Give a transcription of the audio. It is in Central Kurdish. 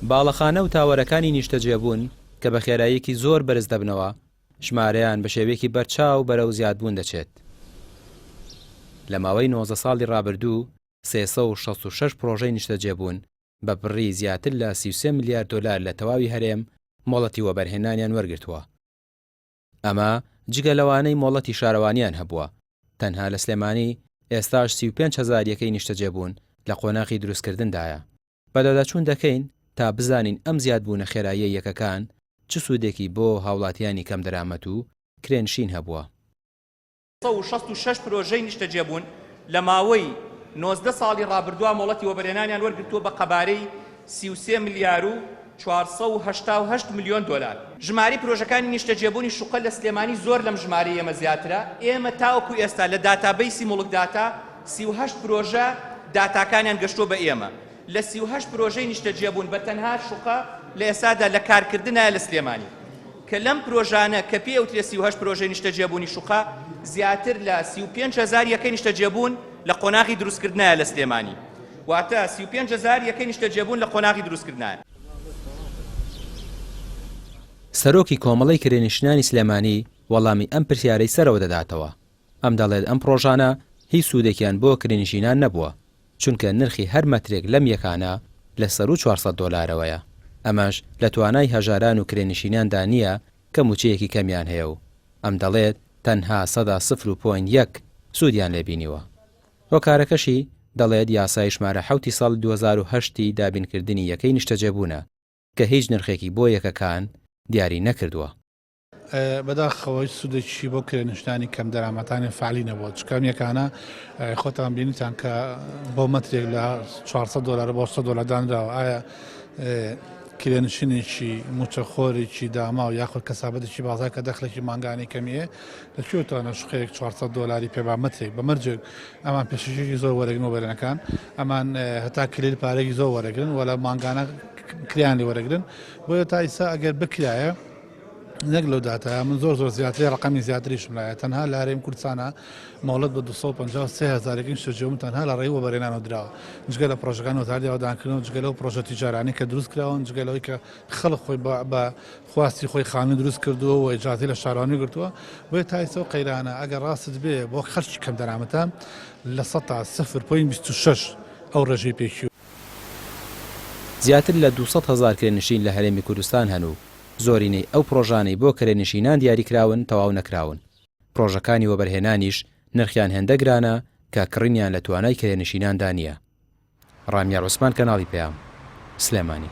باڵەخانە و تاوەرەکانی نیشتەجێبوون کە بە خێراییەکی زۆر بەرز دەبنەوە ژمارەیان بە شێوەیەکی بەرچاو بەرەو زیادبوون دەچێت. لە ماوەی 19 ساڵی ڕابردوو 366 پرۆژەی نیشتەجێبوون بە بڕی زیاتر لە 33 میلیارد دلار لە تەواوی هەرێم مۆڵەتی وەبەرهێنانیان وەرگرتووە. ئەمە جگە لەوانەی مۆڵەتی شارەوانیان هەبووە. تەنها لە سلێمانی ئێستاش 35,000 یەکەی نیشتەجێبوون لە قۆناغی دروستکردندایە. بەدەداچوون دەکەین تا بزانین ئەم زیادبوونە خێراییە یەکەکان چ سوودێکی بۆ هاوڵاتیانی کەم دەرامەت و کرێنشین هەبووە. 166 پرۆژەی نیشتەجێبوون لە ماوەی 19 ساڵی ڕابردووە مۆڵەتی وەبەرهێنانیان وەرگرتووە بە قەبارەی 33 میلیار و 488 میلیۆن دلار. ژماری پرۆژەکانی نیشتەجێبوونی شوقە لە سلێمانی زۆر لەم ژمارەی ئێمە زیاترە. ئێمە تاوەکو ئێستا لە داتابەیسی مڵک داتا 38 پرۆژە داتاکانیان گەشتۆ بە ئێمە. لە 38 پرۆژەی نیشتەجێبوون بە تەنها شوقە لە ئێستادا لە کارکردنە لە سلێمانی کە لەم پرۆژانە کە پێوترێ 38 پرۆژەی نیشتەجێبوونی شوقە زیاتر لە 35,000 یەکەی نیشتەجێبوون لە قۆناغی دروستکردنە لە سلێمانی، واتە 35,000 یەکەی نیشتەجێبوون لە قۆناغی دروستکردنە. سەرۆکی کۆمەڵی کرێنشینانی سلێمانی وەڵامی ئەم پرسیارەی سەرەوە دەداتەوە. ئەم دەڵێت ئەم پرۆژانە هیچ سوودێکیان بۆ کرێنشینان نەبووە، چونکە نرخی هەر مەترێک لەم یەکانە لە سەر و 400 دلارەوەیە. ئەمەش لە توانای هەژاران و کرێنشیناندا نییە کە موچەیەکی کەمیان هەیە و ئەم دەڵێت تەنها 0.1 سوودیان لێبینیوە. هۆکارەکەشی دەڵێت یاسای ژمارە 7 ساڵ 2008 دابینکردنی یەکەی نیشتەجێبوونە کە هیچ نرخێکی بۆ یەکەکان دیاری نەکردووە. بەداخەوەی سوودێکی بۆ کرێنشتانی کەم دەرامەتانی فعالی نەبووە. چکەم یەکانە خۆتان بینیتان کە بۆ مەترێک لە 400 دلار بۆ 100 دلار دانراوە. ئایا کرێنشینێکی موچەخۆرێکی داما و یاخود کەسابەتێکی بازار کە دەخلێکی مانگانی کەمیە لەکوێتانە شوقەیەک 400 دلاری پێبامەتێک بەمەرجێک ئەمان پێشەشێکی زۆر وەرەگرن و بەرێنەکان ئەمان هەتا کلێر پارێکی زۆر وەرەگرن وە لە مانگانە کریان لێ وەرەگرن بۆیە تا ئیسا ئەگەر بکرایە نەک لەو داتا من زۆر زیاتر ڕقمی زیاتریشم لایە تەنها لە هەرێم کوردستانە مۆڵەت بە 253,000 شتەجێبوون تەنها لە ڕێی وەبەرهێنانەوە درراوە. جگە لە پرۆژەکان وەتاردیاوەدانکردنەوە جگە لەو پرۆژە تیجارانی کە دروست کراون جگە لەوەی کە خەڵک خۆی بە خواستی خۆی خانووی دروست کردووە و ئیجازەی لە شارەوانی گرتووە بۆیە تا ئێستا قەیرانە ئەگەر ڕاستت بێ بۆ خەرجی کەم دەرامەتە لە 0.26 ئەو ڕێژەی پێشی. زیاتر لە 200,000 کرێنشین لە هەرێمی کوردستان هەن و زۆرینەی ئەو پرۆژانەی بۆ کرێنشینان دیاریکراون تەواو نەکراون. پرۆژەکانی وەبەرهێنانیش نرخیان هێندە گرانە کە کڕینیان لە توانای کرێنشیناندا نییە. ڕامیار عوسمان، کەناڵی پێام، سلێمانی.